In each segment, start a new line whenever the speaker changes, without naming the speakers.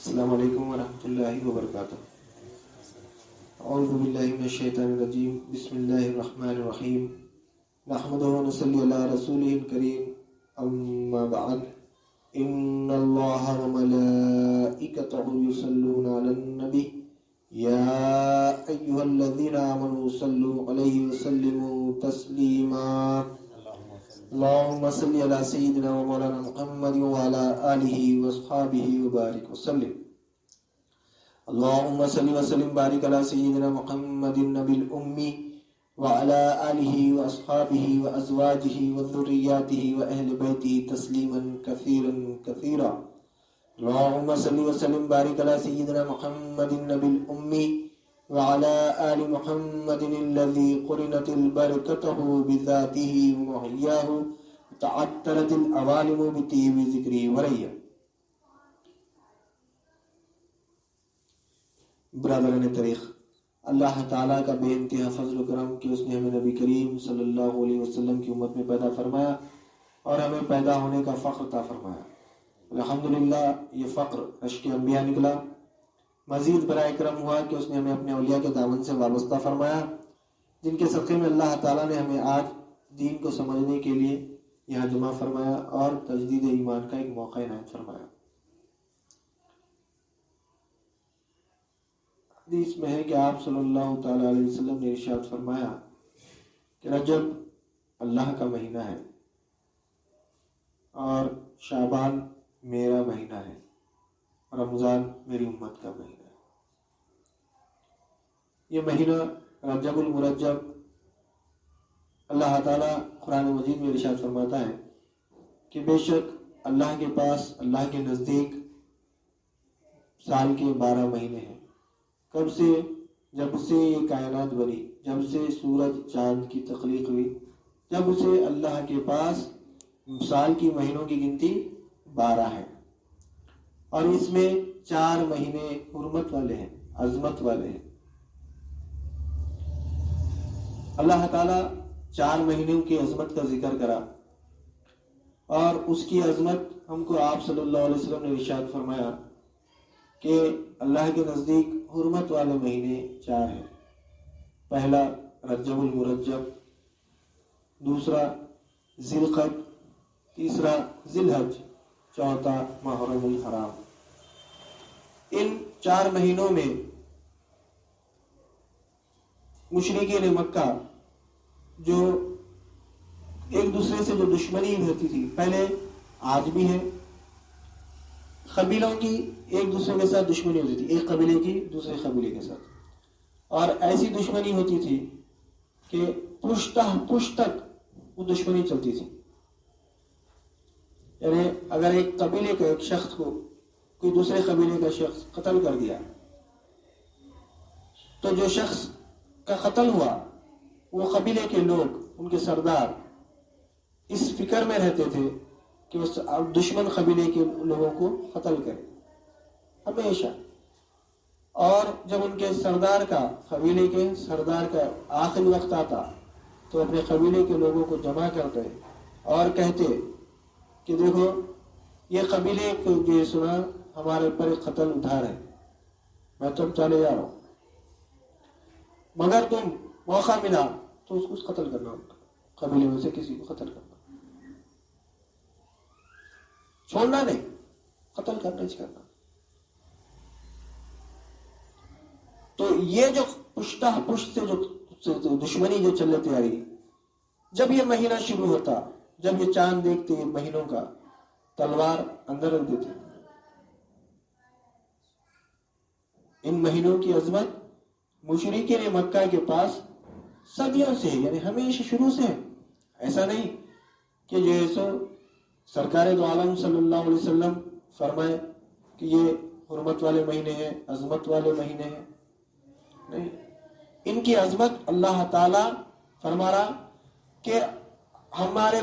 السلام علیکم ورحمۃ اللہ وبرکاتہ۔ اعوذ باللہ من الشیطان الرجیم، بسم اللہ الرحمن الرحیم، نحمدہ و نصلی علی رسولہ الکریم، اما بعد، ان اللہ و ملائکتہ یصلون علی النبی یا ایہا الذین آمنوا صلوا علیہ وسلموا تسلیما۔ اللهم صل على سيدنا ومولانا محمد وعلى آله وصحبه وبارك وسلم۔ اللهم صل وسلم بارك على سيدنا محمد النبي الأمي وعلى آله وأصحابه وأزواجه وذرياته وأهل بيته تسليما كثيرا كثيرا۔ اللهم صل وسلم بارك على سيدنا محمد النبي الأمي وعلى آل محمد الذي قرنت البركته بذاته ومحياه تعطرت العوالم بطيب ذكره وريا۔ برادران طریق، اللہ تعالیٰ کا بے انتہا فضل و کرم کہ اس نے ہمیں نبی کریم صلی اللہ علیہ وسلم کی امت میں پیدا فرمایا اور ہمیں پیدا ہونے کا فخر عطا فرمایا۔ الحمدللہ یہ فخر رشک انبیاء نکلا۔ مزید برائے کرم ہوا کہ اس نے ہمیں اپنے اولیاء کے دامن سے وابستہ فرمایا، جن کے صدقے میں اللہ تعالیٰ نے ہمیں آج دین کو سمجھنے کے لیے یہاں جمع فرمایا اور تجدید ایمان کا ایک موقع عنایت فرمایا۔ حدیث میں ہے کہ آپ صلی اللہ تعالیٰ علیہ وسلم نے ارشاد فرمایا کہ رجب اللہ کا مہینہ ہے اور شعبان میرا مہینہ ہے، رمضان میری امت کا مہینہ ہے۔ یہ مہینہ رجب المرجب، اللہ تعالیٰ قرآن مجید میں ارشاد فرماتا ہے کہ بے شک اللہ کے پاس، اللہ کے نزدیک سال کے 12 مہینے ہیں۔ کب سے؟ جب سے یہ کائنات بنی، جب سے سورج چاند کی تخلیق ہوئی، جب سے اللہ کے پاس سال کی مہینوں کی گنتی 12 ہے، اور اس میں 4 مہینے حرمت والے ہیں، عظمت والے ہیں۔ اللہ تعالیٰ 4 مہینوں کی عظمت کا ذکر کرا اور اس کی عظمت ہم کو آپ صلی اللہ علیہ وسلم نے ارشاد فرمایا کہ اللہ کے نزدیک حرمت والے مہینے 4 ہیں۔ پہلا رجب المرجب، دوسرا ذی القعدہ، تیسرا ذی الحج، چوتھا محرم الحرام۔ ان 4 مہینوں میں مشرکین مکہ جو ایک دوسرے سے جو دشمنی ہوتی تھی، پہلے آج بھی ہے، قبیلوں کی ایک دوسرے کے ساتھ دشمنی ہوتی تھی، ایک قبیلے کی دوسرے قبیلے کے ساتھ، اور ایسی دشمنی ہوتی تھی کہ پشت تک وہ دشمنی چلتی تھی۔ یعنی اگر ایک قبیلے کا ایک شخص کو کوئی دوسرے قبیلے کا شخص قتل کر دیا تو جو شخص کا قتل ہوا وہ قبیلے کے لوگ، ان کے سردار اس فکر میں رہتے تھے کہ وہ دشمن قبیلے کے لوگوں کو قتل کرے ہمیشہ، اور جب ان کے سردار کا، قبیلے کے سردار کا آخری وقت آتا تو اپنے قبیلے کے لوگوں کو جمع کرتے اور کہتے کہ دیکھو یہ قبیلے کو جو سنا ہمارے اوپر ایک قتل ادھار ہے، میں تم چلے جا رہا ہوں، مگر تم موقع ملا تو اس کو قتل کرنا، قبیلے میں سے کسی کو قتل کرنا، چھوڑنا نہیں، قتل کرنا ہی کرنا۔ تو یہ جو پشت سے جو دشمنی جو چلتی آ رہی، جب یہ مہینہ شروع ہوتا، جب یہ چاند دیکھتے مہینوں کا، تلوار اندر رکھ دیتے۔ ان مہینوں کی عظمت مشرکین مکہ کے پاس صدیوں سے، یعنی ہمیشہ شروع سے ہے۔ ایسا نہیں کہ جیسے سرکار دو عالم صلی اللہ علیہ وسلم فرمائے کہ یہ حرمت والے مہینے ہیں، عظمت والے مہینے ہیں، نہیں، ان کی عظمت اللہ تعالیٰ فرما رہا کہ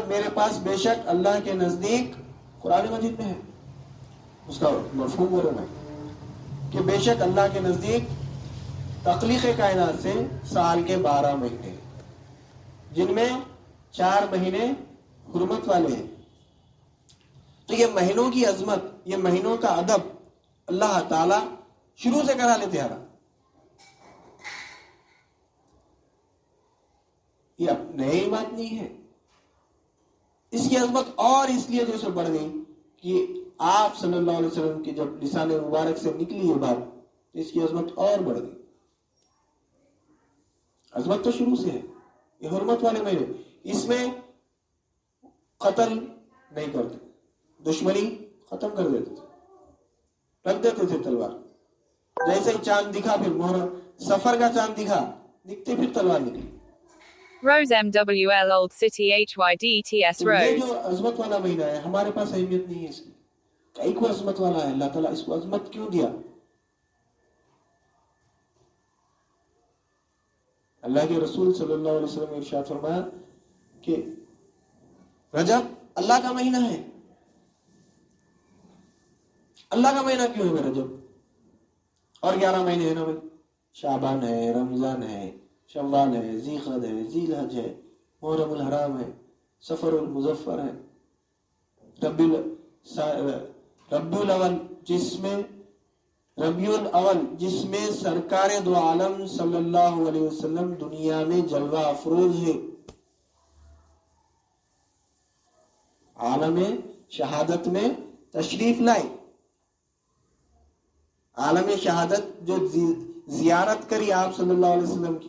میرے پاس بے شک اللہ کے نزدیک، قرآن مجید میں ہے، اس کا مفہوم ہو رہا ہے کہ بے شک اللہ کے نزدیک تخلیق کائنات سے سال کے 12 مہینے، جن میں 4 مہینے حرمت والے ہیں۔ تو یہ مہینوں کی عظمت، یہ مہینوں کا ادب اللہ تعالی شروع سے کرا لیتے حرام. یہ اب نئی بات نہیں ہے. اس کی عظمت اور اس لیے جو بڑھ گئی کہ آپ صلی اللہ علیہ وسلم کی جب لسان مبارک سے نکلی یہ بات تو اس کی عظمت اور بڑھ گئی. عظمت تو شروع سے ہے. یہ حرمت والے مہینے، اس میں قتل نہیں کرتے، دشمنی ختم کر دیتے تھے، رکھ دیتے تھے تلوار. جیسے ہی چاند دکھا پھر محرم سفر کا چاند دکھتے پھر تلوار نکلی.
Rose MWL Old City HYDTS
تو یہ جو
Rose.
عظمت والا مہینہ ہے ہمارے پاس اہمیت نہیں ہے اس کی. کئی کو عظمت والا ہے، اللہ تعالیٰ اس کو عظمت کیوں دیا؟ اللہ کے رسول صلی اللہ علیہ وسلم نے ارشاد فرمایا کہ رجب اللہ کا مہینہ ہے. اللہ کا مہینہ کیوں ہے رجب؟ اور 11 مہینے ہیں نا بھائی، شعبان ہے، رمضان ہے، شوال ہے، ذی قعدہ ہے، ذی الحج ہے، محرم الحرام ہے، سفر المظفر ہے، ربیع الاول جس میں سرکار دو عالم صلی اللہ علیہ وسلم دنیا میں جلوہ افروز ہے. عالم شہادت میں تشریف لائے، عالم شہادت جو زیارت کری آپ صلی اللہ علیہ وسلم کی،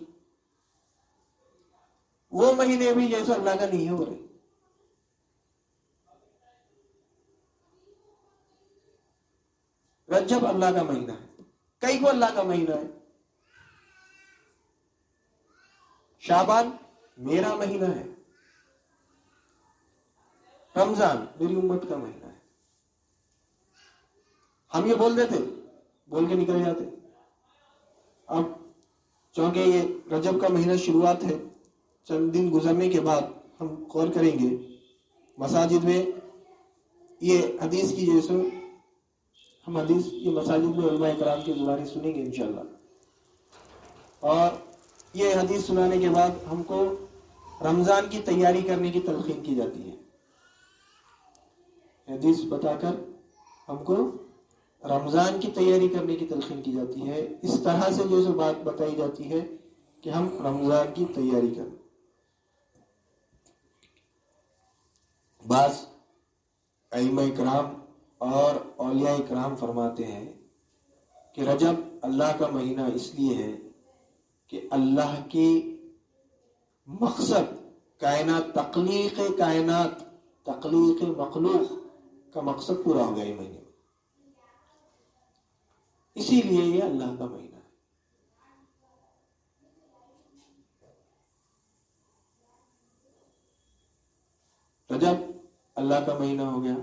وہ مہینے بھی جیسے اللہ کا نہیں ہو رہے. رجب اللہ کا مہینہ ہے، کئی کو اللہ کا مہینہ ہے. شعبان میرا مہینہ ہے، رمضان میری امت کا مہینہ ہے. ہم یہ بول دیتے، بول کے نکل جاتے. اب چونکہ یہ رجب کا مہینہ شروعات ہے، چند دن گزرنے کے بعد ہم غور کریں گے مساجد میں یہ حدیث کی جیسے ہم حدیث یہ مساجد میں علماء کرام کی زبانی سنیں گے انشاءاللہ. اور یہ حدیث سنانے کے بعد ہم کو رمضان کی تیاری کرنے کی تلقین کی جاتی ہے. حدیث بتا کر ہم کو رمضان کی تیاری کرنے کی تلقین کی جاتی ہے. اس طرح سے جو بات بتائی جاتی ہے کہ ہم رمضان کی تیاری کریں. بعض ائمہ کرام اور اولیاء کرام فرماتے ہیں کہ رجب اللہ کا مہینہ اس لیے ہے کہ اللہ کی مقصد کائنات تخلیق مخلوق کا مقصد پورا ہو گیا یہ مہینے میں، اسی لیے یہ اللہ کا مہینہ ہے. رجب اللہ کا مہینہ ہو گیا،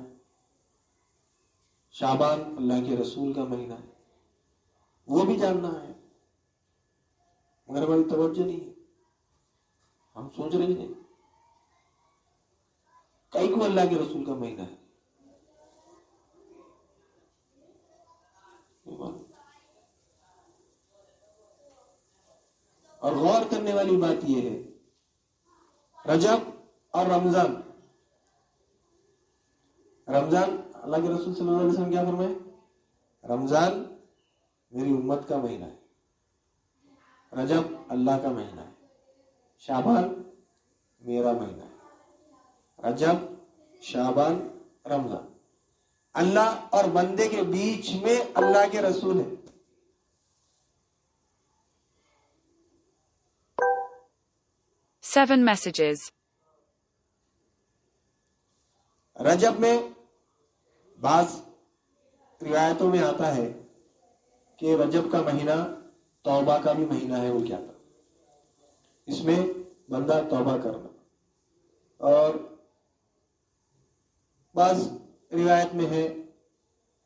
شعبان اللہ کے رسول کا مہینہ ہے، وہ بھی جاننا ہے مگر ہماری توجہ نہیں ہے. ہم سوچ رہے ہیں کئی کو اللہ کے رسول کا مہینہ ہے. اور غور کرنے والی بات یہ ہے رجب اور رمضان اللہ کے رسول صلی اللہ علیہ وسلم کیا فرمائے؟ رمضان میری امت کا مہینہ ہے، رجب اللہ کا مہینہ ہے، شعبان میرا مہینہ ہے. رجب، شعبان، رمضان، اللہ اور بندے کے بیچ میں اللہ کے رسول ہے.
Seven messages.
رجب میں بعض روایتوں میں آتا ہے کہ رجب کا مہینہ توبہ کا بھی مہینہ ہے. وہ کیا تھا؟ اس میں بندہ توبہ کرنا. اور بعض روایت میں ہے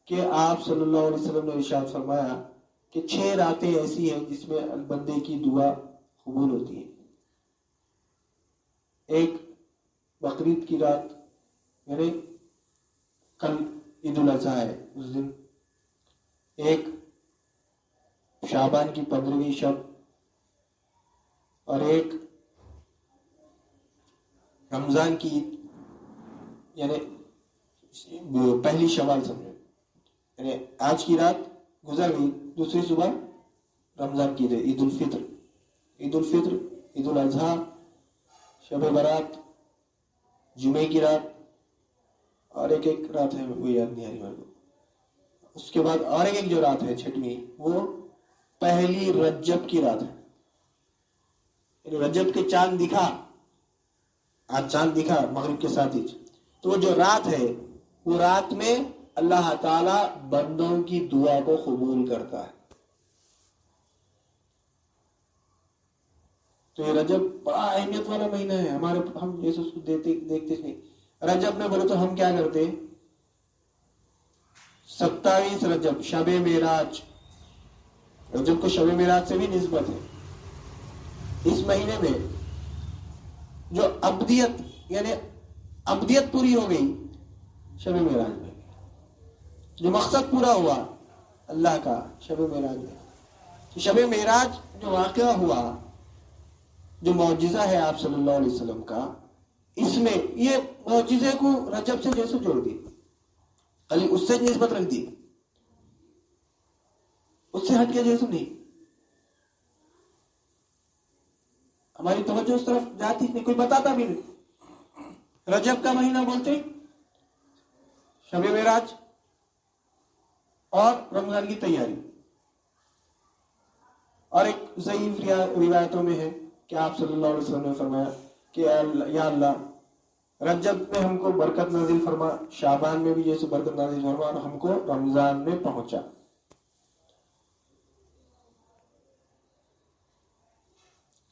کہ آپ صلی اللہ علیہ وسلم نے ارشاد فرمایا کہ 6 راتیں ایسی ہیں جس میں بندے کی دعا قبول ہوتی ہے. ایک بقرعید کی رات، یعنی کل عید الاضحیٰ ہے اس دن. ایک شعبان کی 15ویں شب، اور ایک رمضان کی عید یعنی پہلی شوال سمجھو. یعنی آج کی رات گزر گئی، دوسری صبح رمضان کی عید الفطر، عید الفطر، عید الاضحیٰ، شب برات، جمعے کی رات، اور ایک رات ہے وہ یاد نہیں آ رہی میرے کو. اس کے بعد اور ایک جو رات ہے چھٹویں، وہ پہلی رجب کی رات ہے. یعنی رجب کے چاند دکھا، آج چاند دکھا مغرب کے ساتھ ہی، تو وہ جو رات ہے، وہ رات میں اللہ تعالی بندوں کی دعا کو قبول کرتا ہے. تو یہ رجب بڑا اہمیت والا مہینہ ہے ہمارے. ہم جیسے اس کو دیکھتے نہیں. رجب میں بولے تو ہم کیا کرتے؟ 27 رجب شب معراج، رجب کو شب معراج سے بھی نسبت ہے. اس مہینے میں جو ابدیت، یعنی ابدیت پوری ہو گئی شب معراج میں، جو مقصد پورا ہوا اللہ کا شب معراج میں. شب معراج جو واقعہ ہوا، جو معجزہ ہے آپ صلی اللہ علیہ وسلم کا، اس میں یہ معجزے کو رجب سے جیسے جوڑ دی، خالی اس سے نسبت رکھ دی، اس سے ہٹ کے جیسے نہیں. ہماری توجہ اس طرف جاتی نہیں، کوئی بتاتا بھی نہیں. رجب کا مہینہ بولتے شب معراج اور رمضان کی تیاری. اور ایک ضعیف روایتوں میں ہے کہ آپ صلی اللہ علیہ وسلم نے فرمایا کہ یا اللہ رجب میں ہم کو برکت نازل فرما، شعبان میں بھی جیسے برکت نازل فرما، اور ہم کو رمضان میں پہنچا.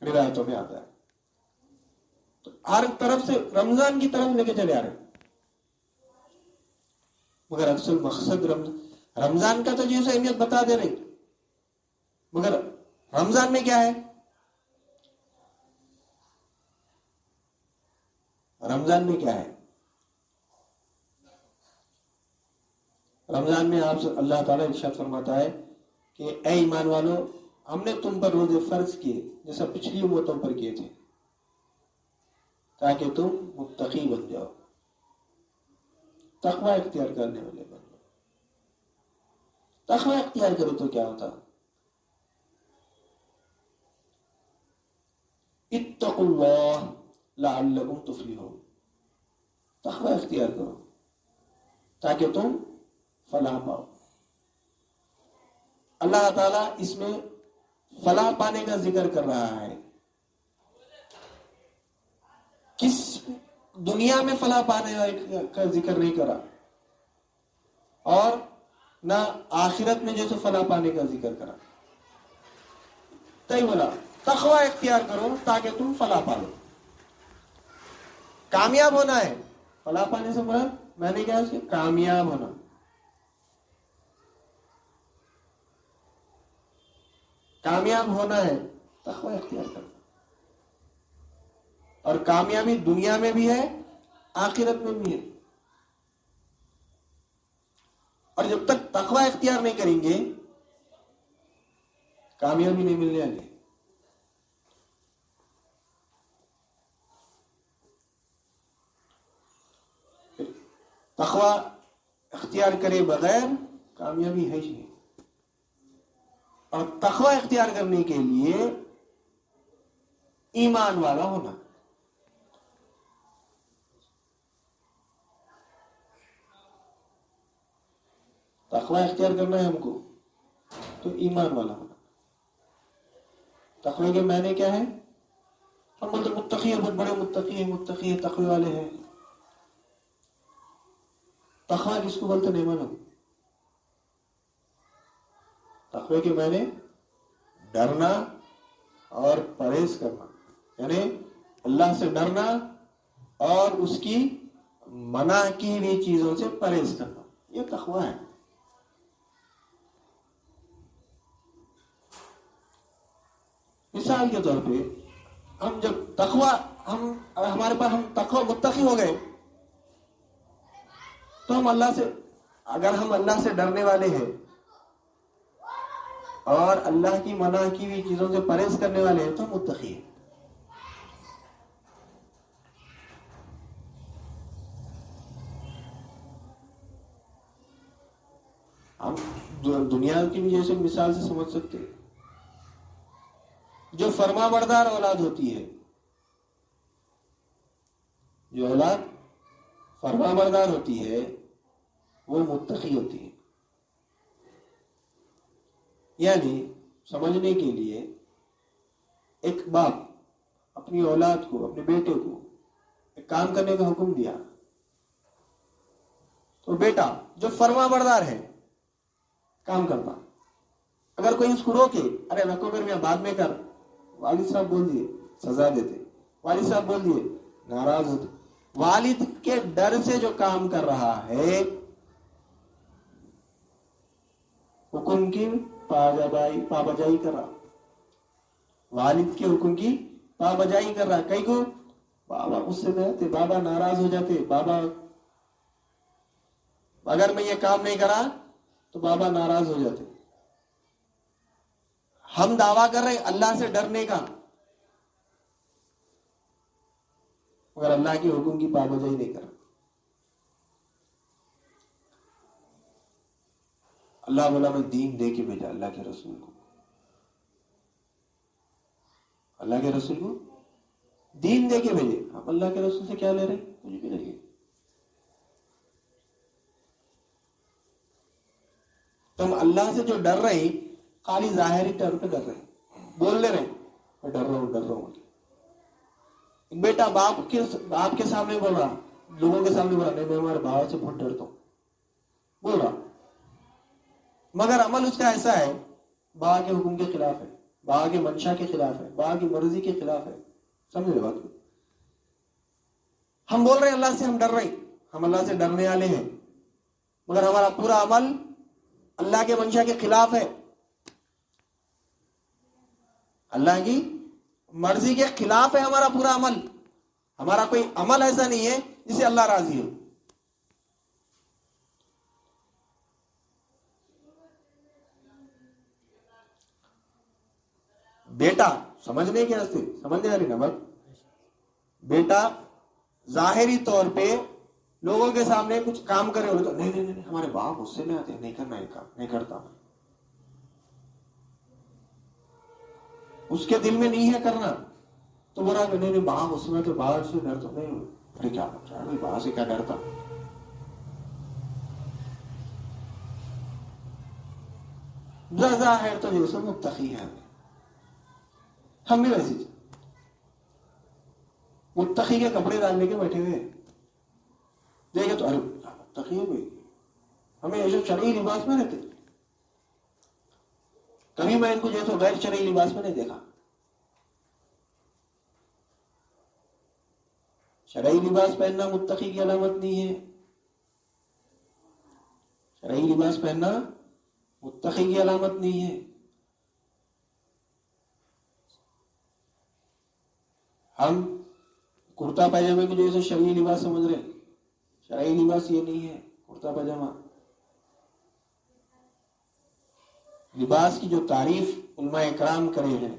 روایتوں میں آتا ہے. تو ہر طرف سے رمضان کی طرف لے کے چلے آ رہے ہیں، مگر اصل مقصد رمضان کا تو جیسے اہمیت بتا دے رہے، مگر رمضان میں کیا ہے؟ رمضان میں کیا ہے؟ رمضان میں آپ سے اللہ تعالیٰ ارشاد فرماتا ہے کہ اے ایمان والو، ہم نے تم پر روزے فرض کیے جیسا پچھلی امتوں پر کیے تھے، تاکہ تم متقی بن جاؤ، تقوی اختیار کرنے والے بن جاؤ. تقوی اختیار کرو تو کیا ہوتا؟ اتقوا اللہ لعلکم تفلحون. تقوی اختیار کرو تاکہ تم فلاح پاؤ. اللہ تعالیٰ اس میں فلاح پانے کا ذکر کر رہا ہے. کس دنیا میں فلاح پانے کا ذکر نہیں کرا، اور نہ آخرت میں جیسے فلاح پانے کا ذکر کرا. تئی بولا تقوی اختیار کرو تاکہ تم فلاح پالو. کامیاب ہونا ہے. فلاح پانے سے بولا میں نے کیا اس کامیاب ہونا. کامیاب ہونا ہے تقوی اختیار کرنا. اور کامیابی دنیا میں بھی ہے، آخرت میں بھی ہے. اور جب تک تقوی اختیار نہیں کریں گے کامیابی نہیں ملنے والی. تقوی اختیار کرے بغیر کامیابی ہے ہی. اور تقوی اختیار کرنے کے لیے ایمان والا ہونا. تقوی اختیار کرنا ہے ہم کو تو ایمان والا ہونا. تقوی کے معنی کیا ہے؟ ہم بولتے متقی ہیں، بہت بڑے متقی ہیں، متقی ہیں، تقوی والے ہیں. تقوی کس کو بولتے نہیں معلوم. تقوی کے معنی ڈرنا اور پرہیز کرنا، یعنی اللہ سے ڈرنا اور اس کی منع کی ہوئی چیزوں سے پرہیز کرنا، یہ تقوی ہے. مثال کے طور پہ ہم جب تقوی ہمارے پاس ہم تقوی متقی ہو گئے تو ہم اللہ سے، اگر ہم اللہ سے ڈرنے والے ہیں اور اللہ کی منع کی ہوئی چیزوں سے پرہیز کرنے والے ہیں تو ہم متقی ہیں. ہم دنیا کی بھی جیسے مثال سے سمجھ سکتے ہیں. جو فرما بردار اولاد ہوتی ہے، جو اولاد فرما بردار ہوتی ہے وہ متقی ہوتی ہے. یعنی سمجھنے کے لیے ایک باپ اپنی اولاد کو، اپنے بیٹے کو ایک کام کرنے کا حکم دیا تو بیٹا جو فرما بردار ہے کام کرتا. اگر کوئی اس کو روکے، ارے رکھو کر میں بعد میں کر، والد صاحب بول دیے سزا دیتے، والد صاحب بول دیے ناراض ہوتے. والد کے ڈر سے جو کام کر رہا ہے حکم کی پابجائی کر رہا، والد کے حکم کی پابجائی کر رہا. کئی کو بابا غصے میں آتے، بابا ناراض ہو جاتے، بابا اگر میں یہ کام نہیں کرا تو بابا ناراض ہو جاتے. ہم دعویٰ کر رہے ہیں اللہ سے ڈرنے کا، مگر اللہ کے حکم کی پابجائی نہیں کر. اللہ بولا میں دین دے کے بھیجا اللہ کے رسول کو، اللہ کے رسول کو دین دے کے بھیجے. ہم اللہ کے رسول سے کیا لے رہے ہیں؟ کچھ بھی نہیں. تم اللہ سے جو ڈر رہے خالی ظاہری طور پہ ڈر رہے، بول لے رہے میں ڈر رہا ہوں ڈر رہا ہوں. بیٹا باپ کے سامنے بول رہا، لوگوں کے سامنے بول رہا نہیں میں ہمارے بابا سے بہت ڈرتا ہوں بول رہا، مگر عمل اس کا ایسا ہے بابا کے حکم کے خلاف ہے، بابا کے منشا کے خلاف ہے، بابا کی مرضی کے خلاف ہے. سمجھ بات کو؟ ہم بول رہے ہیں اللہ سے ہم ڈر رہے، ہم اللہ سے ڈرنے والے ہیں، مگر ہمارا پورا عمل اللہ کے منشا کے خلاف ہے، اللہ کی مرضی کے خلاف ہے. ہمارا پورا عمل، ہمارا کوئی عمل ایسا نہیں ہے جس سے اللہ راضی ہو. بیٹا سمجھنے کے راستے سمجھنے والی نمک، بیٹا ظاہری طور پہ لوگوں کے سامنے کچھ کام کرے ہو تو نہیں ہمارے باپ غصے میں آتے نہیں کرنا، یہ کام نہیں کرتا، اس کے دل میں نہیں ہے کرنا تو بولا کہ نہیں باپ غصے میں تو باہر سے ڈرتا نہیں. ارے کیا باہر سے کیا ڈرتا؟ ظاہر تو یہ سب متقی ہے. ہم بھی ویسے متقی کے کپڑے ڈالنے کے بیٹھے ہوئے دیکھے تو ارے متقی ہے بھائی، ہمیں ایسے شرعی لباس میں رہتے، کبھی میں ان کو جیسے غیر شرعی لباس میں نہیں دیکھا. شرعی لباس پہننا متقی کی علامت نہیں ہے، شرعی لباس پہننا متقی کی علامت نہیں ہے. ہم کرتا پاجامے کو جیسے شرعی لباس سمجھ رہے، شرعی لباس یہ نہیں ہے کرتا پاجامہ. لباس کی جو تعریف علماء اکرام کرے ہیں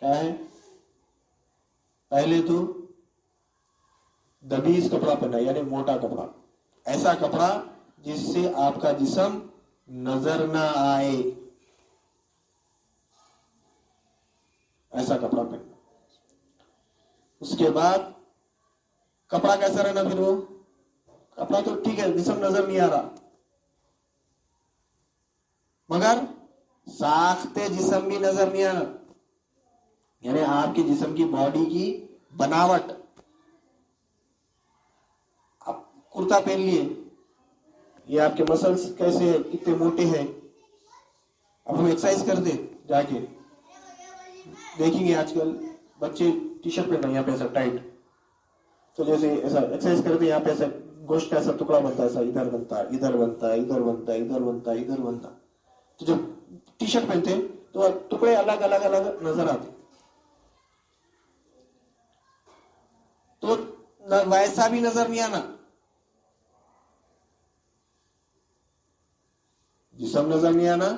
کیا ہے؟ پہلے تو دبیز کپڑا پہنا، یعنی موٹا کپڑا، ایسا کپڑا جس سے آپ کا جسم نظر نہ آئے، ایسا کپڑا پہنا. اس کے بعد کپڑا کیسا رہنا؟ پھر وہ کپڑا تو ٹھیک ہے جسم نظر نہیں آ رہا، مگر ساختے جسم بھی نظر نہیں آنا، یعنی آپ کے جسم کی باڈی کی بناوٹ. آپ کرتا پہن لیے، یہ آپ کے مسلس کیسے ہیں، کتنے موٹے ہیں. اب ہم ایکسرسائز کرتے جا کے دیکھیں گے آج کل بچے ٹی شرٹ پہننا یہاں پہ ایسا ٹائٹ، تو جیسے ایسا ایکسرسائز کرتے یہاں پہ ایسا گوشت کا ایسا ٹکڑا بنتا ہے، ایسا ادھر بنتا ہے ادھر بنتا ہے ادھر بنتا ہے ادھر بنتا ہے ادھر بنتا. تو جب ٹی شرٹ پہنتے تو ٹکڑے الگ الگ الگ نظر آتے، تو ویسا بھی نظر نہیں آنا، جسم نظر نہیں آنا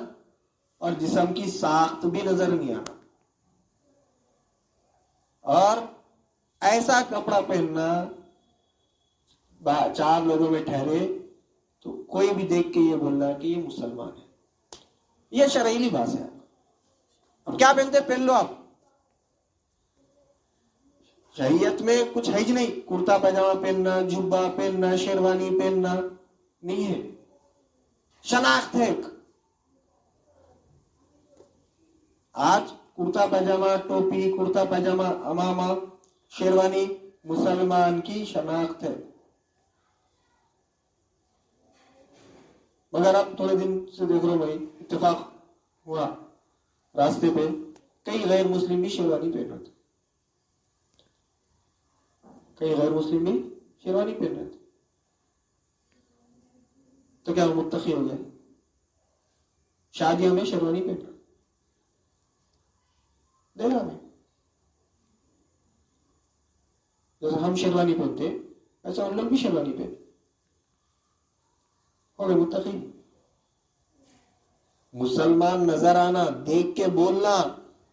اور جسم کی ساخت بھی نظر نہیں آنا. اور ایسا کپڑا پہننا چار لوگوں میں ٹھہرے تو کوئی بھی دیکھ کے یہ بولنا کہ یہ مسلمان ہے، یہ شرعی لباس ہے. اب کیا پہنتے پہن لو آپ. شریعت میں کچھ ہے ہی نہیں. کرتا پاجامہ پہننا، جبہ پہننا، شیروانی پہننا نہیں ہے. شناخت ہے ایک. آج کرتا پاجامہ، ٹوپی، کرتا پاجامہ، امامہ، شیروانی مسلمان کی شناخت ہے. مگر اب تھوڑے دن سے دیکھ لو بھائی، اتفاق ہوا راستے پہ کئی غیر مسلم بھی شیروانی پہن رہے تھے. کئی غیر مسلم بھی شیروانی پہن رہے تھے. تو کیا وہ متقی ہو گئے؟ شادیوں میں شیروانی پہن رہے دیکھا ہمیں. جیسے ہم شیروانی پہنتے ایسا ان لوگ بھی شیروانی پہن ہو گئے متقی. مسلمان نظر آنا، دیکھ کے بولنا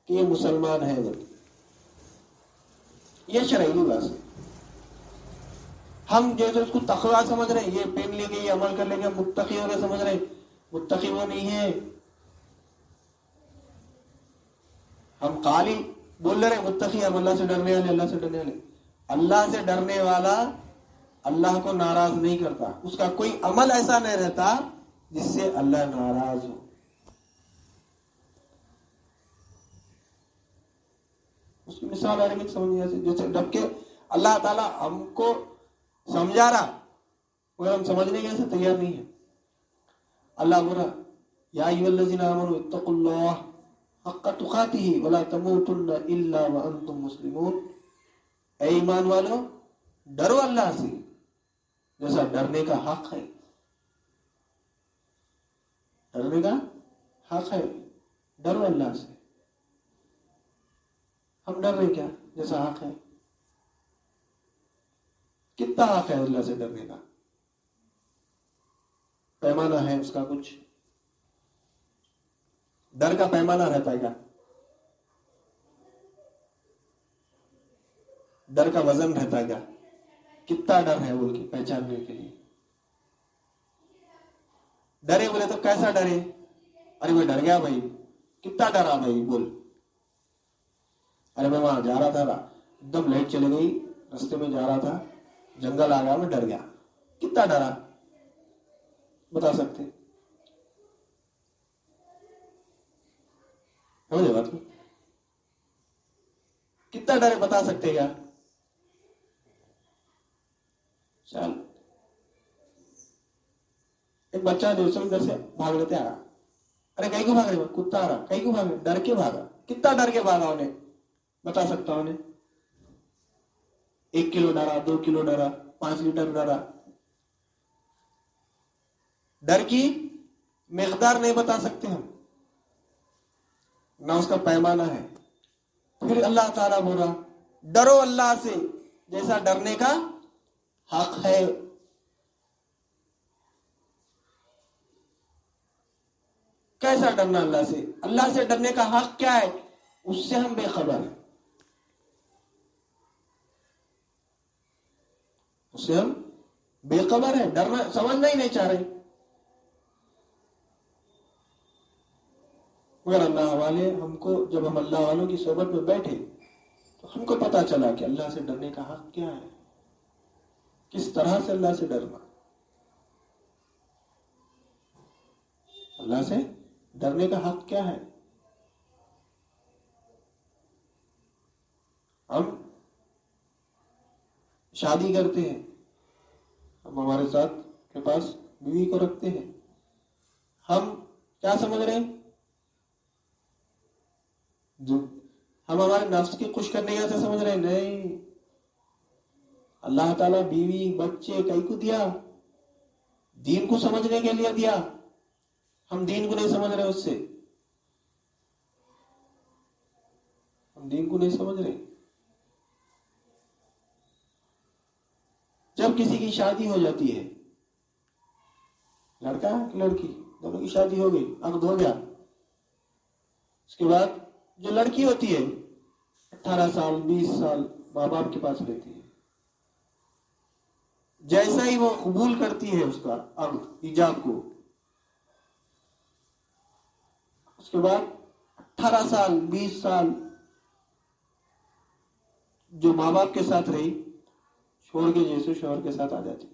کہ یہ مسلمان ہے، یہ شرعی لباس ہے. ہم جیسے اس کو تقویٰ سمجھ رہے ہیں، یہ پہن لے گے، یہ عمل کر لے گے، متقی ہو گئے سمجھ رہے ہیں. متقی وہ نہیں ہے. ہم خالی بول رہے ہیں متقی، ہم اللہ سے ڈرنے والے، اللہ سے ڈرنے والے. اللہ سے ڈرنے والا اللہ کو ناراض نہیں کرتا. اس کا کوئی عمل ایسا نہیں رہتا جس سے اللہ ناراض ہو. اس کی مثال آ رہی ہے سمجھنے سے. جیسے جب کہ اللہ تعالیٰ ہم کو سمجھا رہا مگر ہم سمجھنے کے سے تیار نہیں ہے. اللہ بولا یا ایھا الذین آمنوا اتقوا اللہ حق تقاتہ ولا تموتن الا وانتم مسلمون. اے ایمان والو، ڈرو اللہ سے جیسا ڈرنے کا حق ہے. ڈرنے کا حق ہے. ڈرو اللہ سے. ہم ڈر رہے کیا جیسا حق ہے؟ کتنا حق ہے اللہ سے ڈرنے کا؟ پیمانہ ہے اس کا کچھ؟ ڈر کا پیمانہ رہتا ہے کیا؟ ڈر کا وزن رہتا ہے کیا؟ کتنا ڈر ہے بول کے پہچاننے کے لیے؟ ڈرے بولے تو کیسا ڈرے؟ ارے میں ڈر گیا بھائی. کتنا ڈرا بھائی بول. ارے میں وہاں جا رہا تھا، ایک دم لائٹ چلی گئی، رستے میں جا رہا تھا، جنگل آ گیا، میں ڈر گیا. کتنا ڈرا بتا سکتے؟ سمجھے بات؟ کتنا ڈرے بتا سکتے کیا؟ چل ایک بچہ دوسرے گھر سے بھاگ لیتے آ رہا. ارے کہیں کو بھاگ رہے؟ کتا آ رہا. کہیں کو بھاگ رہے؟ ڈر کے بھاگا. کتنا ڈر کے بھاگا انہیں بتا سکتا انہیں؟ 1 کلو ڈرا، 2 کلو ڈرا، 5 لیٹر ڈرا. ڈر کی مقدار نہیں بتا سکتے ہم، نہ اس کا پیمانہ ہے. پھر اللہ تعالیٰ بولا ڈرو اللہ سے جیسا ڈرنے کا حق ہے. کیسا ڈرنا اللہ سے؟ اللہ سے ڈرنے کا حق کیا ہے؟ اس سے ہم بے خبر ہیں. اس سے ہم بے خبر ہیں. ڈرنا سمجھنا ہی نہیں چاہ رہے. مگر اللہ والے ہم کو، جب ہم اللہ والوں کی صحبت میں بیٹھے تو ہم کو پتا چلا کہ اللہ سے ڈرنے کا حق کیا ہے، کس طرح سے اللہ سے ڈرنا. اللہ سے ڈرنے کا حق کیا ہے. ہم شادی کرتے ہیں، ہم ہمارے ساتھ کے پاس بیوی کو رکھتے ہیں. ہم کیا سمجھ رہے ہیں؟ ہم ہمارے نفس کی خوش کرنے کا سمجھ رہے ہیں؟ نہیں. اللہ تعالیٰ بیوی بچے کئی کو دیا؟ دین کو سمجھنے کے لیے دیا. ہم دین کو نہیں سمجھ رہے. اس سے ہم دین کو نہیں سمجھ رہے. جب کسی کی شادی ہو جاتی ہے، لڑکا کہ لڑکی دونوں کی شادی ہو گئی، عقد ہو گیا، اس کے بعد جو لڑکی ہوتی ہے 18 سال 20 سال ماں باپ کے پاس رہتی ہے. جیسا ہی وہ قبول کرتی ہے اس کا عقد ایجاب کو، اس کے بعد 18 سال 20 سال جو ماں باپ کے ساتھ رہی، چھوڑ کے جیسے شوہر کے ساتھ آ جاتی،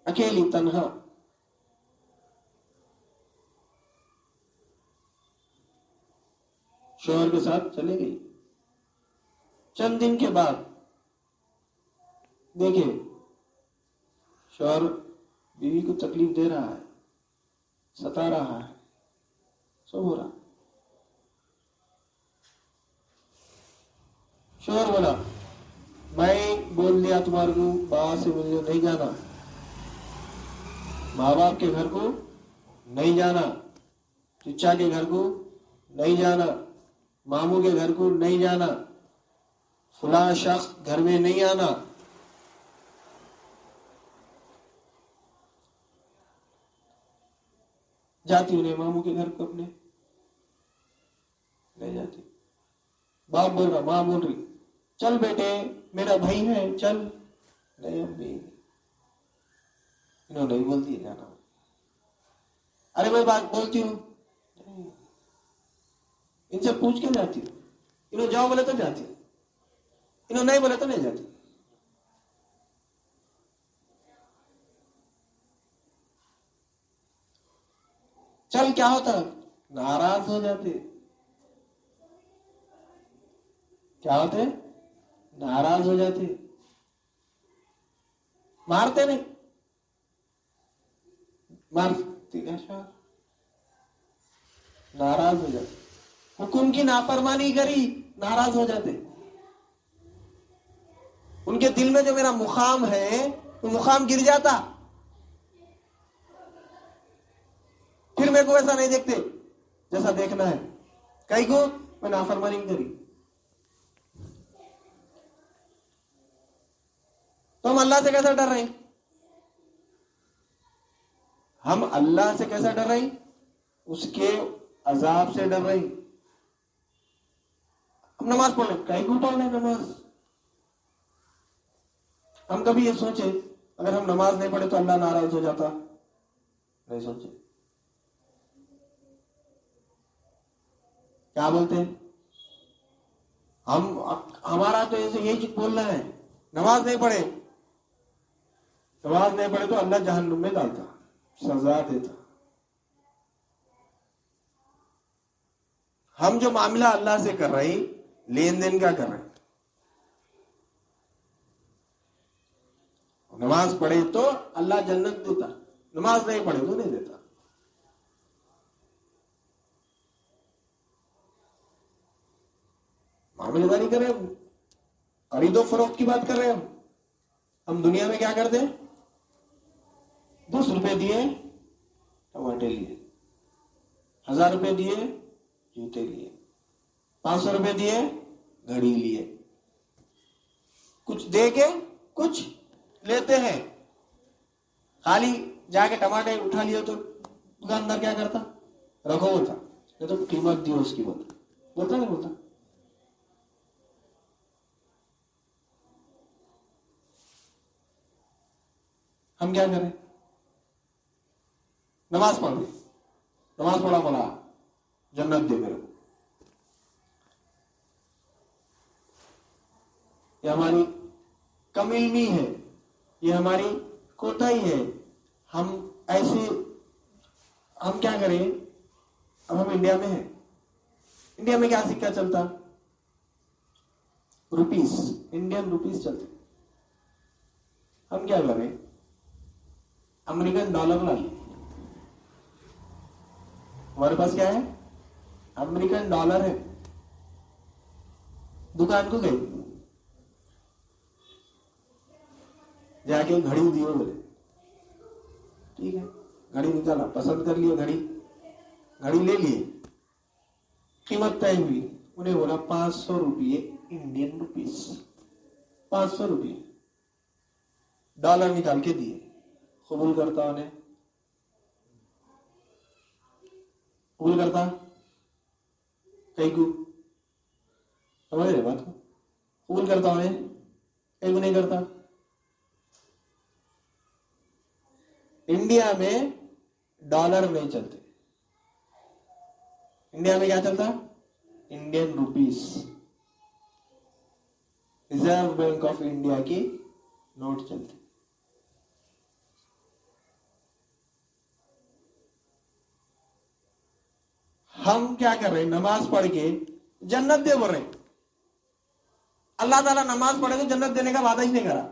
اکیلی تنہا. شوہر کے ساتھ چلے گئی. چند دن کے بعد دیکھیں شوہر بیوی کو تکلیف دے رہا ہے، ستا رہا ہے، سب ہو رہا. شوہر بولا میں بول دیا تمہارے کو باہر سے مجھے نہیں جانا، ماں باپ کے گھر کو نہیں جانا، چچا کے گھر کو نہیں جانا، ماموں کے گھر کو نہیں جانا، فلاں شخص گھر میں نہیں آنا. جاتی انہیں ماموں کے گھر کو اپنے لے جاتی. باپ بول رہا، ماں بول رہی چل بیٹے میرا بھائی ہے چل. نہیں امی انہوں نہیں بولتی جانا. ارے میں بات بولتی ہوں، ان سے پوچھ کے جاتی ہوں. انہوں جاؤ بولے تو جاتی ہوں، انہوں نہیں بولے تو نہیں جاتی. چل کیا ہوتا، ناراض ہو جاتے. کیا ہوتے، ناراض ہو جاتے. مارتے نہیں، مارتے کیا، ناراض ہو جاتے. حکم کی نافرمانی کری، ناراض ہو جاتے. ان کے دل میں جو میرا مقام ہے وہ مقام گر جاتا. پھر میرے کو ایسا نہیں دیکھتے جیسا دیکھنا ہے. کئی کو میں نافرمانی کری. تو ہم اللہ سے کیسا ڈر رہے ہیں؟ ہم اللہ سے کیسا ڈر رہے ہیں؟ اس کے عذاب سے ڈر رہے ہیں. ہم نماز پڑھ لیں، کئی کو پڑھ لیں نماز. ہم کبھی یہ سوچے اگر ہم نماز نہیں پڑھے تو اللہ ناراض ہو جاتا؟ نہیں سوچے. کیا بولتے ہیں ہم؟ ہمارا تو ایسے یہی بولنا ہے، نماز نہیں پڑھے، نماز نہیں پڑھے تو اللہ جہنم میں ڈالتا، سزا دیتا. ہم جو معاملہ اللہ سے کر رہے ہیں، لین دین کا کر رہے ہیں. نماز پڑھے تو اللہ جنت دیتا، نماز نہیں پڑھے تو نہیں دیتا. معاملے داری کر رہے ہیں، خرید و فروخت کی بات کر رہے ہیں. ہم دنیا میں کیا کرتے ہیں؟ 10 روپے دیے ٹماٹے لیے، 1000 روپے دیے جوتے لیے، 500 روپے دیے گھڑی لیے. کچھ دے کے کچھ لیتے ہیں. خالی جا کے ٹماٹے اٹھا لیے تو دکاندار کیا کرتا؟ رکھو ہوتا، یہ تو قیمت دی اس کی بولتا نہیں بولتا. ہم کیا کریں؟ نماز پڑھ رہے، نماز پڑھا بولا جنت دے میرے کو. یہ ہماری کم علمی ہے، یہ ہماری کوتاہی ہے. ہم ایسے ہم کیا کریں؟ اب ہم انڈیا میں ہیں، انڈیا میں کیا سکہ چلتا؟ روپیز، انڈین روپیز چلتے. ہم کیا کریں؟ امریکن ڈالر لا لیں. ہمارے پاس کیا ہے؟ امریکن ڈالر ہے. دکان کو گئے، جا کے گھڑی دیے، بولے ٹھیک ہے. گھڑی نکالا، پسند کر لیے گھڑی، گھڑی لے لیے. قیمت طے ہوئی، انہیں بولا 500 روپیے انڈین روپیز. 500 روپیے ڈالر نکال کے دیے. قبول کرتا انہیں؟ قبول کرتا؟ کئی کو سمجھ رہے بات کو؟ قبول کرتا ہوں ایک بھی نہیں کرتا. انڈیا میں ڈالر نہیں چلتے. انڈیا میں کیا چلتا؟ Indian rupees. Reserve bank of India کی نوٹ چلتے. ہم کیا کر رہے ہیں؟ نماز پڑھ کے جنت دے بول رہے ہیں. اللہ تعالیٰ نماز پڑھے تو جنت دینے کا وعدہ ہی نہیں کرا.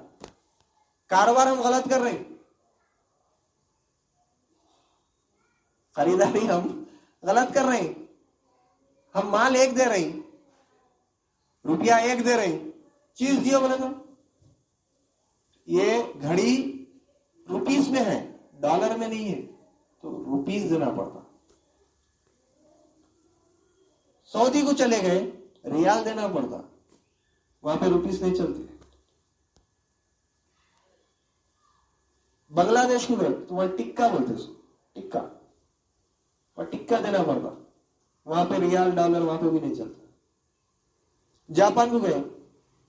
کاروبار ہم غلط کر رہے ہیں. خریداری ہم غلط کر رہے ہیں. ہم مال ایک دے رہے ہیں, روپیہ ایک دے رہے ہیں, چیز دیو بولے تو یہ گھڑی روپیز میں ہے, ڈالر میں نہیں ہے, تو روپیز دینا پڑتا. سعودی کو چلے گئے, ریال دینا پڑتا, وہاں پہ روپیز نہیں چلتے. بنگلہ دیش کو گئے تو وہاں ٹکا بولتے, ٹکا, وہاں ٹکا دینا پڑتا, وہاں پہ ریال ڈالر وہاں پہ بھی نہیں چلتا. جاپان کو گئے,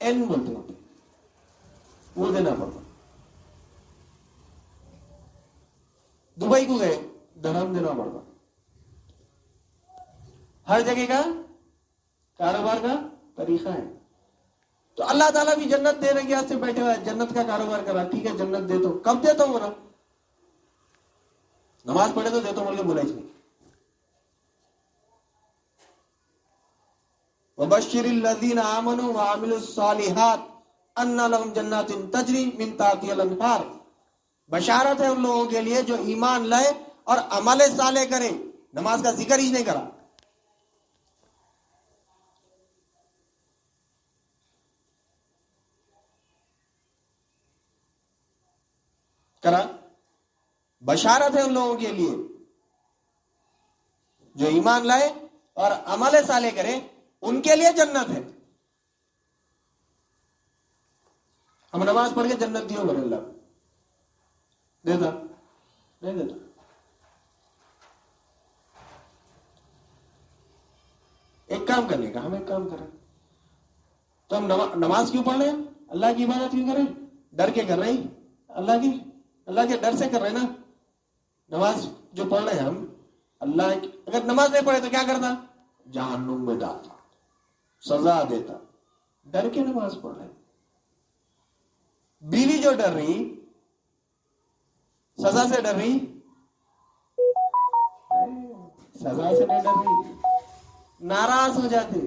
این بولتے وہاں پہ, وہ دینا پڑتا. دبئی کو گئے, درہم دینا پڑتا. ہر جگہ کا کاروبار کا طریقہ ہے. تو اللہ تعالیٰ بھی جنت دینے کے ہاتھ سے بیٹھے ہوئے, جنت کا کاروبار کرا. ٹھیک ہے جنت دے تو, کب دیتا ہوں بولا؟ نماز پڑھے تو دیتا ہوں بول کے بولا اس نے. وَبَشِّرِ الَّذِينَ آمَنُوا وَعَمِلُوا الصَّالِحَاتِ أَنَّ لَهُمْ جَنَّاتٍ تَجْرِي مِن تَحْتِهَا الْأَنْهَارُ. بشارت ہے ان لوگوں کے لیے جو ایمان لائے اور عمل صالح کرے. نماز کا ذکر ہی نہیں کرا. بشارت ہے ان لوگوں کے لیے جو ایمان لائے اور عمل صالح کرے, ان کے لیے جنت ہے. ہم نماز پڑھ کے جنت دیو بولے, اللہ دیتا نہیں دیتا. ایک کام کرنے کا, ہم ایک کام کریں تو ہم نماز کیوں پڑھ رہے ہیں؟ اللہ کی عبادت کیوں کریں؟ ڈر کے کر رہے ہیں, اللہ کے ڈر سے کر رہے ہیں نا. نماز جو پڑھ رہے ہیں ہم, اللہ اگر نماز نہیں پڑھے تو کیا کرتا؟ جہنم میں ڈالتا, سزا دیتا. ڈر کے نماز پڑھ رہے. بیوی جو ڈر رہی, سزا سے ڈر رہی, سزا سے نہیں ڈر رہی, ناراض ہو جاتے,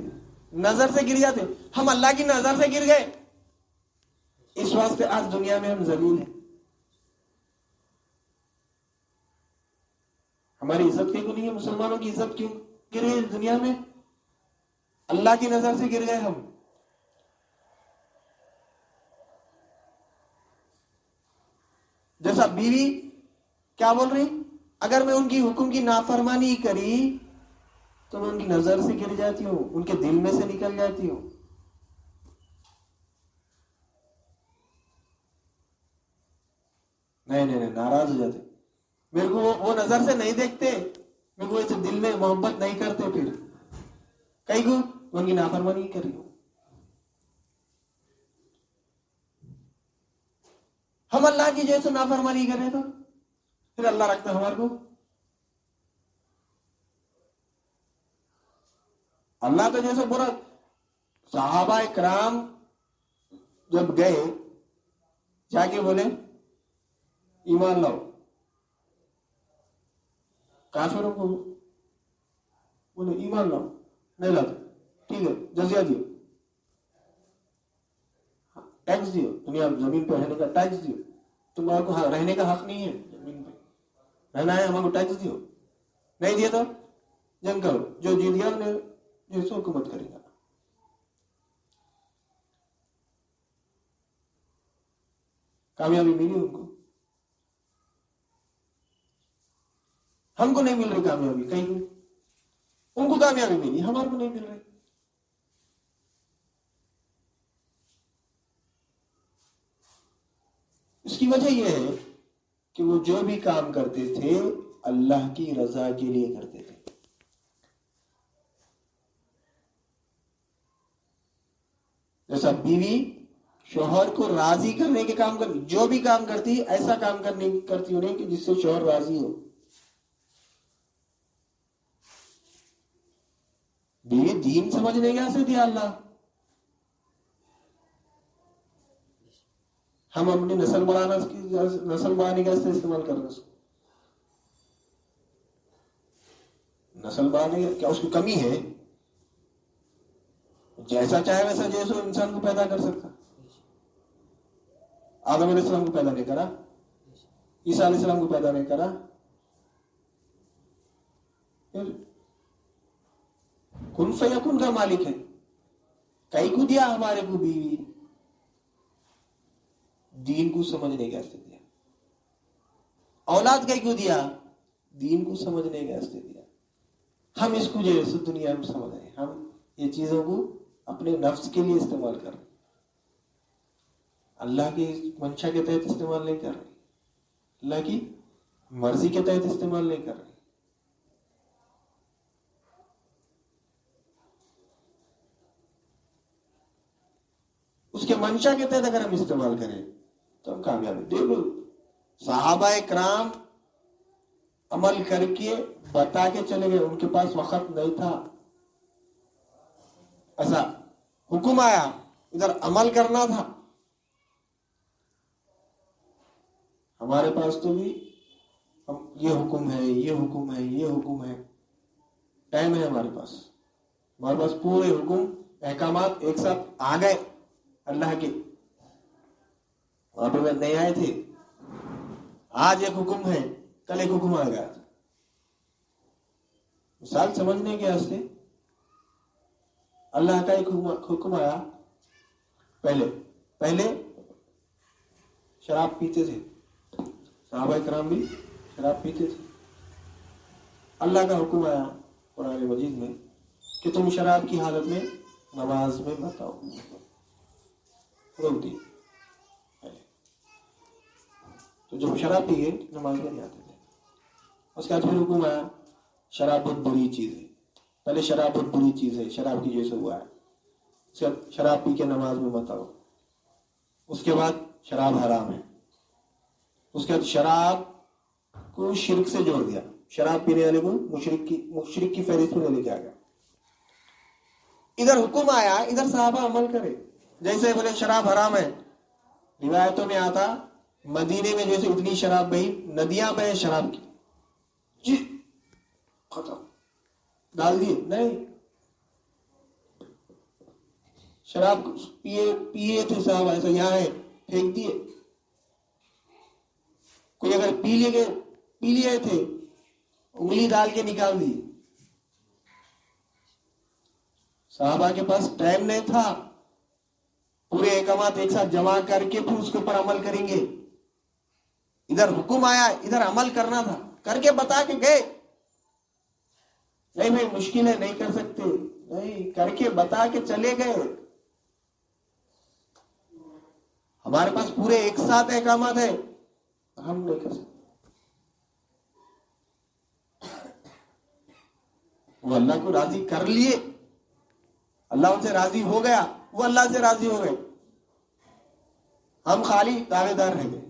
نظر سے گر جاتے. ہم اللہ کی نظر سے گر گئے, اس واسطے آج دنیا میں ہم ذلیل ہیں. ہماری عزت کیوں نہیں ہے؟ مسلمانوں کی عزت کیوں گر گئی دنیا میں؟ اللہ کی نظر سے گر گئے ہم. جیسا بیوی کیا بول رہی, اگر میں ان کی حکم کی نافرمانی کری تو میں ان کی نظر سے گر جاتی ہوں, ان کے دل میں سے نکل جاتی ہوں. نہیں, ناراض ہو جاتے. میرے کو وہ نظر سے نہیں دیکھتے, میرے کو ایسے دل میں محبت نہیں کرتے. پھر کئی کو ان کی نافرمانی کری. ہم اللہ کی جیسے نافرمانی کریں تو پھر اللہ رکھتا ہمارے کو. اللہ تو جیسے برا. صحابہ کرام جب گئے جا کے بولے ایمان لاؤ, کافروں کو بولے ایمان لاؤ, نہیں لاتے. ٹھیک ہے جزیہ دیو, ٹیکس دیو, دنیا زمین پہ رہنے کا ٹیکس دیو. تمہارے کو رہنے کا حق نہیں ہے زمین پہ, رہنا ہے ہمارے کو ٹیکس دیو. نہیں دیا تو جنگ کرو, جو جیت گیا انہیں جو سو حکومت کرے گا. کامیابی ملی ان کو, ہم کو نہیں مل رہی کامیابی. کہیں ان کو کامیابی ملی, ہمارے کو نہیں مل رہی. اس کی وجہ یہ ہے کہ وہ جو بھی کام کرتے تھے اللہ کی رضا کے لیے کرتے تھے. جیسا بیوی شوہر کو راضی کرنے کے کام کرتی، جو بھی کام کرتی ایسا کام کرتی انہیں کہ جس سے شوہر راضی ہو. بیوی دین سمجھنے کیسے دیا اللہ؟ ہم اپنی نسل بڑھانے کا استعمال کر رہے ہیں. نسل بڑھانے کا کیا اس کی کمی ہے؟ جیسا چاہے ویسا جیسا انسان کو پیدا کر سکتا. آدم علیہ السلام کو پیدا نہیں کرا، عیسیٰ علیہ السلام کو پیدا نہیں کرا. کن فیکن کا مالک ہے. کئی کو دیا ہمارے کو بیوی؟ دین کو سمجھنے کا استعمال دیا. اولاد کئی کو دیا؟ دین کو سمجھنے کا استعمال دیا. ہم اس کو جیسے دنیا میں سمجھ رہے ہیں، ہم یہ چیزوں کو اپنے نفس کے لیے استعمال کر رہے ہیں، اللہ کی منشا کے تحت استعمال نہیں کر رہے، اللہ کی مرضی کے تحت استعمال نہیں کر رہے. اس کے منشا کے تحت اگر ہم استعمال کریں تو ہم کامیاب ہیں. دیکھو صحابہ کرام عمل کر کے بتا کے چلے گئے، ان کے پاس وقت نہیں تھا. ایسا حکم آیا، ادھر عمل کرنا تھا. ہمارے پاس تو بھی یہ حکم ہے، یہ حکم ہے، یہ حکم ہے. ٹائم ہے ہمارے پاس پورے حکم احکامات ایک ساتھ آ گئے اللہ کے. وہاں پہ نہیں آئے تھے. آج ایک حکم ہے، کل ایک حکم آ گیا. مثال سمجھنے کے واسطے اللہ کا ایک حکم آیا. پہلے شراب پیتے تھے، صحابہ کرام بھی شراب پیتے تھے. اللہ کا حکم آیا قرآن مجید میں کہ تم شراب کی حالت میں نماز میں مت آؤ. روک دی. تو جب شراب پی گئے نماز میں نہیں آتے تھے. اس کے بعد پھر حکم آیا شراب بہت بری چیز ہے. پہلے شراب بہت بری چیز ہے، شراب کی جیسے ہوا ہے. اس کے بعد شراب پی کے نماز میں مت آؤ. اس کے بعد شراب حرام ہے. اس کے بعد شراب کو شرک سے جوڑ دیا. شراب پینے والے کو مشرک کی فہرست میں لے کے آ گیا. ادھر حکم آیا، ادھر صحابہ عمل کرے. جیسے بولے شراب حرام ہے، روایتوں میں آتا مدینے میں جیسے اتنی شراب بہی، ندیاں بہے شراب کی، جی ختم، ڈال دیے. نہیں، شراب پیے تھے صاحب، ایسا یہاں ہے پھینک دیے. کوئی اگر پی لیے تھے انگلی ڈال کے نکال دی. صحابہ کے پاس ٹائم نہیں تھا پورے احکامات ایک ساتھ جمع کر کے پھر اس کے اوپر عمل کریں گے. ادھر حکم آیا، ادھر عمل کرنا تھا، کر کے بتا کے گئے. نہیں بھائی مشکل ہے، نہیں کر سکتے، نہیں، کر کے بتا کے چلے گئے. ہمارے پاس پورے ایک ساتھ احکامات ہیں، ہم نہیں کر سکتے. وہ اللہ کو راضی کر لیے، اللہ ان سے راضی ہو گیا، وہ اللہ سے راضی ہو گئے. ہم خالی دعوے دار رہ گئے.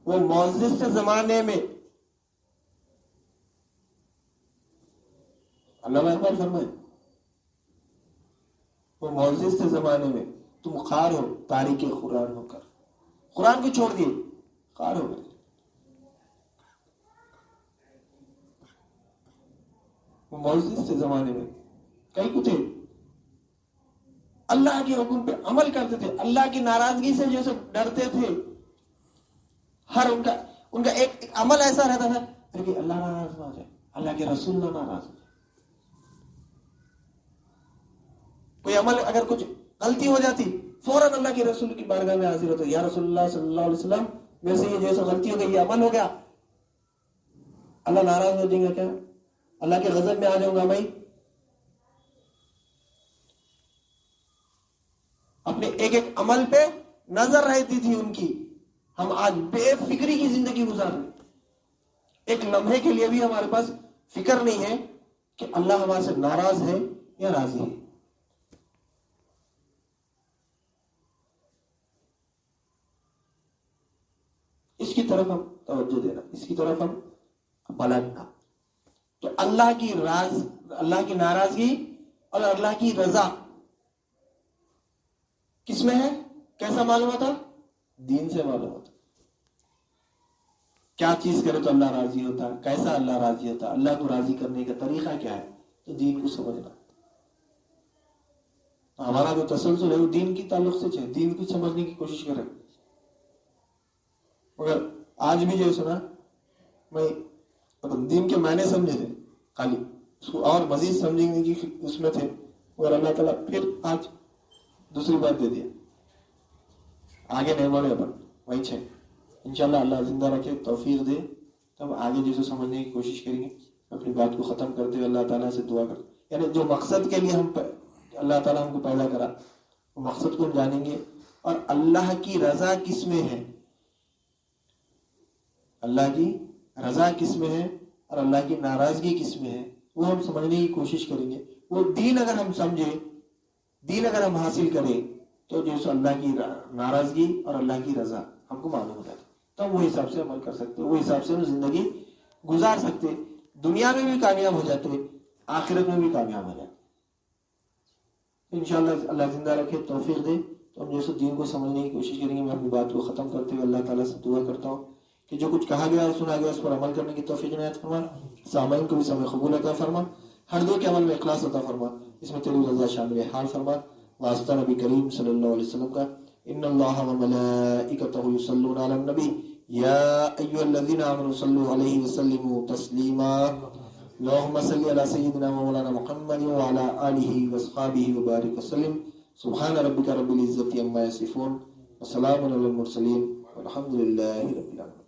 وہ معزز سے زمانے میں اللہ اکبر فرمائے، وہ معزز سے زمانے میں تم خار ہو تاریخ قرآن ہو کر. قرآن کو چھوڑ دیے، خار ہو گئے. وہ معزز سے زمانے میں کئی کو تھے اللہ کے حکم پہ عمل کرتے تھے، اللہ کی ناراضگی سے جیسے ڈرتے تھے. ہر ان کا ایک عمل ایسا رہتا تھا کہ اللہ ناراض نہ ہو جائے، اللہ کے رسول نہ ناراض ہو جائے. کوئی عمل اگر کچھ غلطی ہو جاتی فوراً اللہ کے رسول کی بارگاہ میں حاضر ہوتا، یا رسول اللہ صلی اللہ علیہ وسلم میرے سے یہ جیسے غلطی ہو گئی، یہ عمل ہو گیا، اللہ ناراض ہو جائے گا کیا، اللہ کے غضب میں آ جاؤں گا بھائی. اپنے ایک ایک عمل پہ نظر رہتی تھی ان کی. ہم آج بے فکری کی زندگی گزار رہے ہیں. ایک لمحے کے لیے بھی ہمارے پاس فکر نہیں ہے کہ اللہ ہمارے سے ناراض ہے یا راضی ہے. اس کی طرف ہم توجہ دینا، اس کی طرف ہم پلٹنا. تو اللہ کی ناراضگی اور اللہ کی رضا کس میں ہے؟ کیسا معلوم ہوتا؟ دین سے معلوم ہوتا. کیا چیز کرے تو اللہ راضی ہوتا، کیسا اللہ راضی ہوتا، اللہ کو راضی کرنے کا طریقہ کیا ہے، تو دین کو سمجھنا. ہمارا جو تسلسل ہے وہ دین کی تعلق سے ہے، دین کو سمجھنے کی کوشش کریں. مگر آج بھی جو سنا میں دین کے معنی سمجھے تھے خالی، اس کو اور مزید سمجھنے کی اس میں تھے، مگر اللہ تعالیٰ پھر آج دوسری بات دے دیا. آگے نہیں بڑھے اپن وہیں چھے. انشاءاللہ اللہ زندہ رکھے، توفیق دے، تب آگے جیسے سمجھنے کی کوشش کریں گے. اپنی بات کو ختم کرتے ہوئے اللہ تعالیٰ سے دعا کرتے، یعنی جو مقصد کے لیے ہم اللہ تعالیٰ ہم کو پیدا کرا وہ مقصد کو جانیں گے، اور اللہ کی رضا کس میں ہے، اللہ کی رضا کس میں ہے اور اللہ کی ناراضگی کس میں ہے، وہ ہم سمجھنے کی کوشش کریں گے. وہ دین اگر ہم سمجھیں، دین اگر ہم حاصل کریں، تو جیسے اللہ کی ناراضگی اور اللہ کی رضا ہم کو معلوم ہو جاتا، تو ہم وہ حساب سے عمل کر سکتے، وہ حساب سے ہم زندگی گزار سکتے، دنیا میں بھی کامیاب ہو جاتے، آخرت میں بھی کامیاب ہو جاتے. انشاءاللہ اللہ زندہ رکھے، توفیق دے، تو ہم جیسے دین کو سمجھنے کی کوشش کریں گے. میں اپنی بات کو ختم کرتے ہوئے اللہ تعالیٰ سے دعا کرتا ہوں کہ جو کچھ کہا گیا اور سنا گیا اس پر عمل کرنے کی توفیق عنایت فرما. سامعین کو بھی سمے قبول عطا فرما، ہر دو کے عمل میں اخلاص عطا فرما، اس میں تیری رضا شامل حال فرما. واسطہ نبی کریم صلی اللہ علیہ وسلم کا. ان اللہ وملائکتہ یصلون علی النبی یا ایھا الذین آمنوا صلوا علیہ وسلموا تسلیما. اللهم صل على سيدنا ومولانا محمد وعلى آله وصحبه وبارك وسلم. سبحان ربك رب العزة عما يصفون وسلام على المرسلين والحمد لله رب العالمين.